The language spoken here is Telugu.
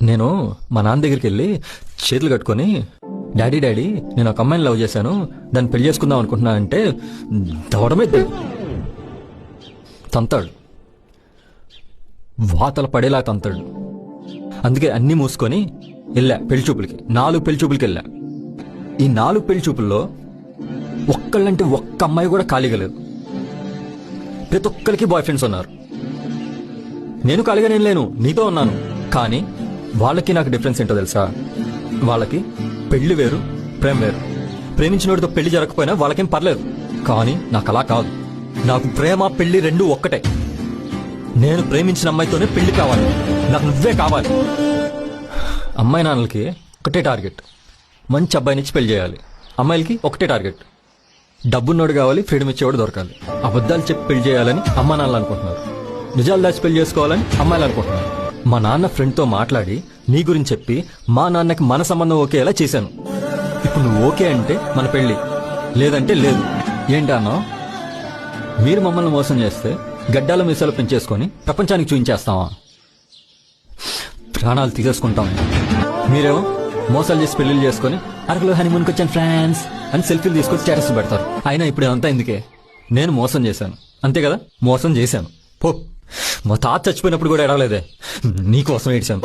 నేను మా నాన్న దగ్గరికి వెళ్ళి చేతులు కట్టుకొని డాడీ డాడీ నేను ఒక అమ్మాయిని లవ్ చేశాను, దాన్ని పెళ్లి చేసుకుందాం అనుకుంటున్నా అంటే దవడమే తంతాడు, వాతల పడేలా తంతాడు. అందుకే అన్నీ మూసుకొని వెళ్ళా పెళ్లి చూపులకి. 4 పెళ్లి చూపులకి వెళ్ళా. ఈ 4 పెళ్లి చూపుల్లో ఒక్కళ్ళంటే ఒక్క అమ్మాయి కూడా ఖాళీగా లేదు. ప్రతి ఒక్కరికి బాయ్ ఫ్రెండ్స్ ఉన్నారు. నేను ఖాళీగా నేను లేను, నీతో ఉన్నాను. కానీ వాళ్ళకి నాకు డిఫరెన్స్ ఏంటో తెలుసా? వాళ్ళకి పెళ్లి వేరు, ప్రేమ వేరు. ప్రేమించినోడితో పెళ్లి జరగకపోయినా వాళ్ళకేం పర్లేదు. కానీ నాకు అలా కాదు. నాకు ప్రేమ పెళ్లి రెండూ ఒక్కటే. నేను ప్రేమించిన అమ్మాయితోనే పెళ్లి కావాలి, నాకు నువ్వే కావాలి. అమ్మాయి నాన్నలకి ఒకటే టార్గెట్, మంచి అబ్బాయినిచ్చి పెళ్లి చేయాలి. అమ్మాయిలకి ఒకటే టార్గెట్, డబ్బున్నోడు కావాలి, ఫ్రీడమ్ ఇచ్చేవాడు దొరకాలి. అబద్ధాలు చెప్పి పెళ్లి చేయాలని అమ్మా నాన్నలు అనుకుంటున్నారు, నిజాలు దాచి పెళ్లి చేసుకోవాలని అమ్మాయిలు అనుకుంటున్నారు. మా నాన్న ఫ్రెండ్తో మాట్లాడి నీ గురించి చెప్పి మా నాన్నకి మన సంబంధం ఓకేలా చేశాను. ఇప్పుడు నువ్వు ఓకే అంటే మన పెళ్లి, లేదంటే లేదు. ఏంటన్నా మీరు మమ్మల్ని మోసం చేస్తే గడ్డాల మీసాలు పెంచేసుకొని ప్రపంచానికి చూపించేస్తావా? ప్రాణాలు తీసేసుకుంటాం. మీరేమో మోసాలు చేసి పెళ్లిళ్ళు చేసుకొని అరకులో హనీమూన్కి వచ్చాను ఫ్రాన్స్ అని సెల్ఫీలు తీసుకొని స్టేటస్ పెడతారు. అయినా ఇప్పుడు అంతా ఎందుకే? నేను మోసం చేశాను, అంతే కదా? మోసం చేశాను. పో, మా తాత చచ్చిపోయినప్పుడు కూడా ఎడవలేదే, నీకోసం ఏడ్చాను.